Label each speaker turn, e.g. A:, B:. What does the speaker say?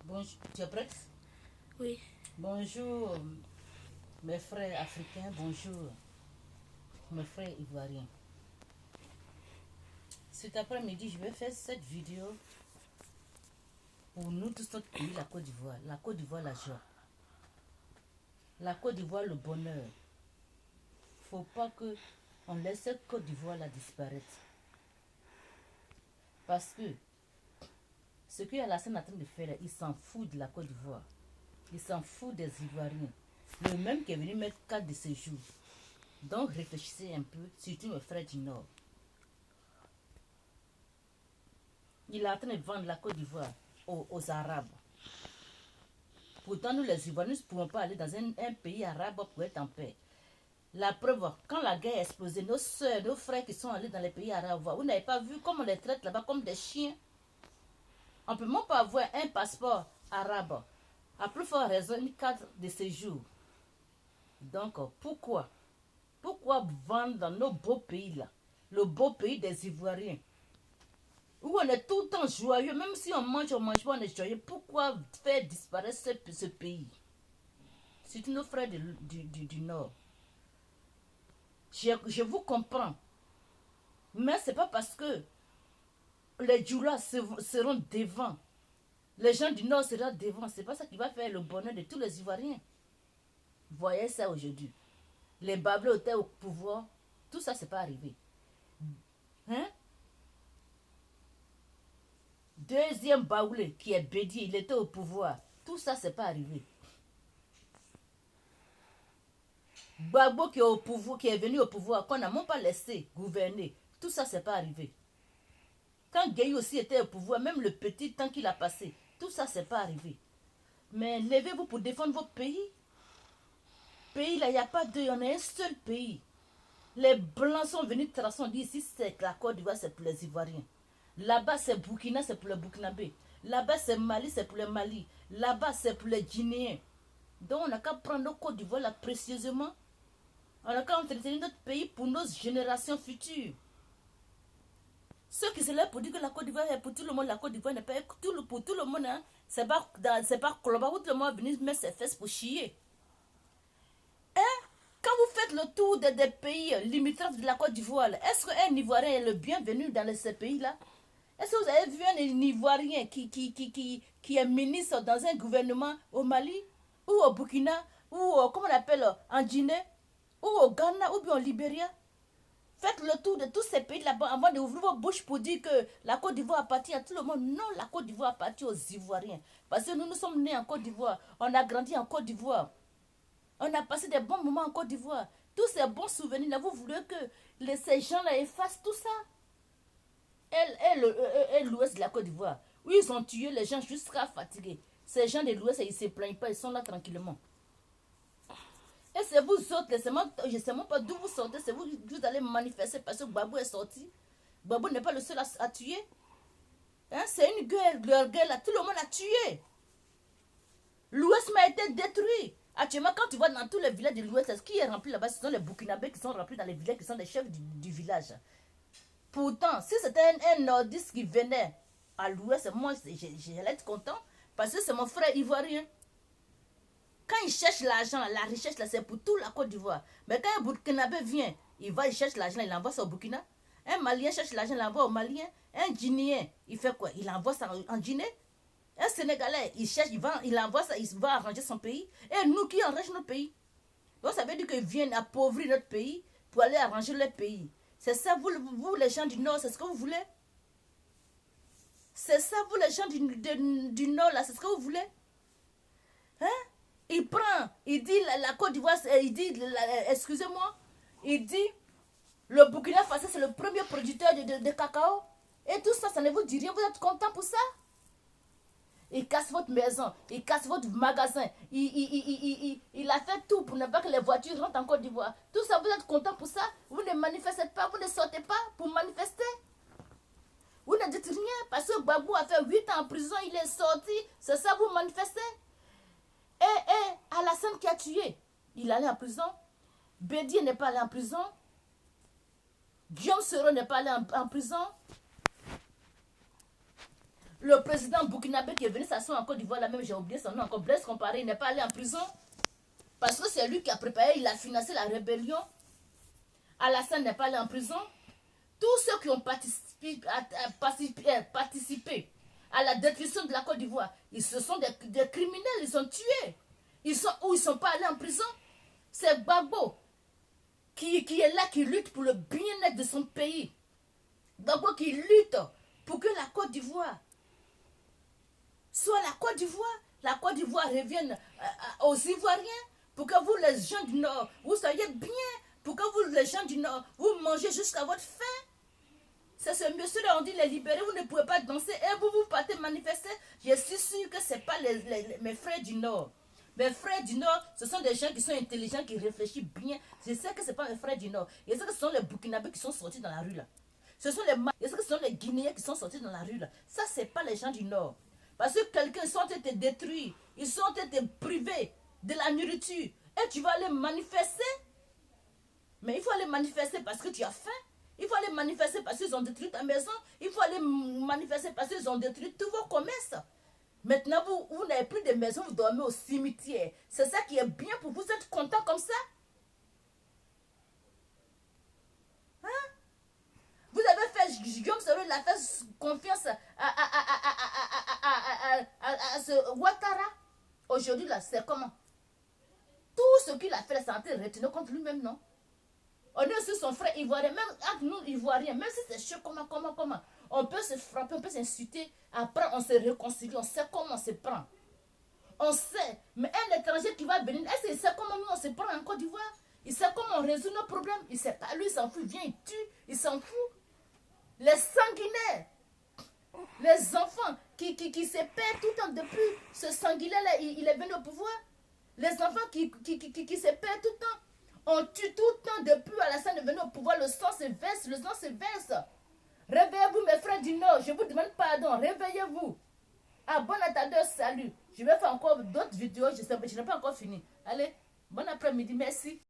A: Bonjour, tu es prête?
B: Oui.
A: Bonjour mes frères africains, bonjour mes frères ivoiriens. Cet après-midi, je vais faire cette vidéo pour nous tous notre pays, la Côte d'Ivoire. La Côte d'Ivoire, la joie. La Côte d'Ivoire, le bonheur. Faut pas que on laisse cette Côte d'Ivoire là disparaître. Parce que ce que Alassane est en train de faire, il s'en fout de la Côte d'Ivoire. Il s'en fout des Ivoiriens. Le même qui est venu mettre 4 de ses jours. Donc réfléchissez un peu, surtout mes frères du Nord. Il est en train de vendre la Côte d'Ivoire aux Arabes. Pourtant, nous les Ivoiriens, nous ne pouvons pas aller dans un pays arabe pour être en paix. La preuve, quand la guerre a explosé, nos soeurs, nos frères qui sont allés dans les pays arabes, vous n'avez pas vu comment on les traite là-bas comme des chiens. On ne peut même pas avoir un passeport arabe. À plus forte raison, une carte de séjour. Donc, pourquoi vendre dans nos beaux pays là, le beau pays des Ivoiriens, où on est tout le temps joyeux, même si on mange pas, on est joyeux. Pourquoi faire disparaître ce pays? C'est nos frères du Nord. Je vous comprends. Mais ce n'est pas parce que les Djoulas seront devant. Les gens du Nord seront devant. Ce n'est pas ça qui va faire le bonheur de tous les Ivoiriens. Voyez ça aujourd'hui. Les Babelais étaient au pouvoir. Tout ça, ce n'est pas arrivé. Hein? Deuxième Baoulé, qui est Bédié, il était au pouvoir. Tout ça, c'est pas arrivé. Gbagbo qui est au pouvoir, qui est venu au pouvoir, qu'on n'a même pas laissé gouverner. Tout ça, c'est pas arrivé. Quand Gueye aussi était au pouvoir, même le petit temps qu'il a passé, tout ça, c'est pas arrivé. Mais levez-vous pour défendre votre pays. Pays là, il n'y a pas deux, il y en a un seul pays. Les Blancs sont venus tracer, on dit ici, c'est la Côte d'Ivoire, c'est pour les Ivoiriens. Là-bas, c'est Burkina, c'est pour les Burkinabés. Là-bas, c'est Mali, c'est pour les Mali. Là-bas, c'est pour les Guinéens. Donc, on n'a qu'à prendre nos Côte d'Ivoire là précieusement. On n'a qu'à entretenir notre pays pour nos générations futures. Ceux qui se lèvent pour dire que la Côte d'Ivoire est pour tout le monde, la Côte d'Ivoire n'est pas pour tout le monde. Hein. C'est pas Colomba où tout le monde va venir mettre ses fesses pour chier. Hein? Quand vous faites le tour des pays limitrophes de la Côte d'Ivoire, est-ce qu'un Ivoirien est le bienvenu dans ces pays-là? Est-ce que vous avez vu un Ivoirien qui est ministre dans un gouvernement au Mali, ou au Burkina, ou comment on appelle, en Guinée, ou au Ghana, ou bien au Libéria? Faites le tour de tous ces pays là-bas avant d'ouvrir vos bouches pour dire que la Côte d'Ivoire appartient à tout le monde. Non, la Côte d'Ivoire appartient aux Ivoiriens. Parce que nous sommes nés en Côte d'Ivoire, on a grandi en Côte d'Ivoire. On a passé des bons moments en Côte d'Ivoire. Tous ces bons souvenirs-là, vous voulez que ces gens-là effacent tout ça? Et l'ouest de la Côte d'Ivoire, où ils ont tué les gens jusqu'à fatiguer. Ces gens de l'ouest, ils ne se plaignent pas, ils sont là tranquillement. Et c'est vous autres, je ne sais même pas d'où vous sortez, c'est vous allez manifester parce que Babou est sorti. Babou n'est pas le seul à tuer. Hein? C'est une guerre, leur guerre là, tout le monde a tué. L'ouest m'a été détruit. Actuellement, quand tu vas dans tous les villages de l'ouest, ce qui est rempli là-bas, ce sont les Burkinabés qui sont remplis dans les villages, qui sont les chefs du village. Pourtant, si c'était un nordiste qui venait à l'ouest, moi, j'allais être content parce que c'est mon frère ivoirien. Quand il cherche l'argent, la richesse, c'est pour toute la Côte d'Ivoire. Mais quand un Burkinabé vient, il cherche l'argent, il envoie ça au Burkina. Un Malien cherche l'argent, il l'envoie au Malien. Un Guinéen, il fait quoi? Il envoie ça en Guinée. Un Sénégalais, il envoie ça, il va arranger son pays. Et nous qui arrangeons notre pays. Donc ça veut dire qu'ils viennent appauvrir notre pays pour aller arranger leur pays. C'est ça, vous les gens du Nord, c'est ce que vous voulez? C'est ça, vous les gens du Nord, là, c'est ce que vous voulez? Hein? Il dit la Côte d'Ivoire, il dit, excusez-moi, il dit, le Burkina Faso, c'est le premier producteur de cacao. Et tout ça, ça ne vous dit rien, vous êtes content pour ça? Il casse votre maison, il casse votre magasin, il a fait tout pour ne pas que les voitures rentrent en Côte d'Ivoire. Tout ça, vous êtes content pour ça? Vous ne manifestez pas, vous ne sortez pas pour manifester? Vous ne dites rien parce que Babou a fait 8 ans en prison, il est sorti. C'est ça, vous manifestez? Et Alassane qui a tué, il allait en prison. Bédié n'est pas allé en prison. Guillaume Soro n'est pas allé en prison. Le président burkinabé qui est venu s'asseoir en Côte d'Ivoire, là même, j'ai oublié son nom encore, Blaise Compaoré, il n'est pas allé en prison. Parce que c'est lui qui a préparé, il a financé la rébellion. Alassane n'est pas allé en prison. Tous ceux qui ont participé à la destruction de la Côte d'Ivoire, ce sont des criminels, ils sont tués. Ils sont pas allés en prison. C'est Gbagbo qui est là, qui lutte pour le bien-être de son pays. Gbagbo qui lutte pour que la Côte d'Ivoire soit la Côte d'Ivoire revienne aux Ivoiriens, pour que vous, les gens du Nord, vous soyez bien, pour que vous, les gens du Nord, vous mangez jusqu'à votre faim. C'est ce monsieur-là, on dit les libérer, vous ne pouvez pas danser, et vous partez manifester. Je suis sûr que ce n'est pas mes frères du Nord. Mes frères du Nord, ce sont des gens qui sont intelligents, qui réfléchissent bien. Je sais que ce n'est pas mes frères du Nord. Je sais que ce sont les Burkinabés qui sont sortis dans la rue là. Je sais que ce sont les Guinéens qui sont sortis dans la rue là. Ça, ce n'est pas les gens du Nord. Parce que quelqu'un, ils sont été détruits, ils sont été privés de la nourriture. Et tu vas aller manifester. Mais il faut aller manifester parce que tu as faim. Il faut aller manifester parce qu'ils ont détruit ta maison. Il faut aller manifester parce qu'ils ont détruit tous vos commerces. Maintenant, vous n'avez plus de maison, vous dormez au cimetière. C'est ça qui est bien pour vous, êtes content comme ça? Hein? Vous avez fait, Guillaume Soro, il a fait confiance à ce Ouattara. Aujourd'hui, là, c'est comment? Tout ce qu'il a fait, c'est en train de retenir contre lui-même, non? On est aussi son frère ivoirien, même entre nous ivoiriens, même si c'est chaud, comment, on peut se frapper, on peut s'insulter, après on se réconcilie, on sait comment on se prend. On sait, mais un étranger qui va venir, est-ce qu'il sait comment nous on se prend en Côte d'Ivoire? Il sait comment on résout nos problèmes? Il sait pas, lui il s'en fout, il vient, il tue, il s'en fout. Les sanguinaires, les enfants qui se perdent tout le temps depuis ce sanguinaire-là, il est venu au pouvoir. Les enfants qui se perdent tout le temps. On tue tout le temps depuis Alassane est venu au pouvoir. Le sang se verse, le sang se verse. Réveillez-vous, mes frères du Nord. Je vous demande pardon. Réveillez-vous. Ah, bon attendeur, salut. Je vais faire encore d'autres vidéos. Je n'ai pas encore fini. Allez, bon après-midi. Merci.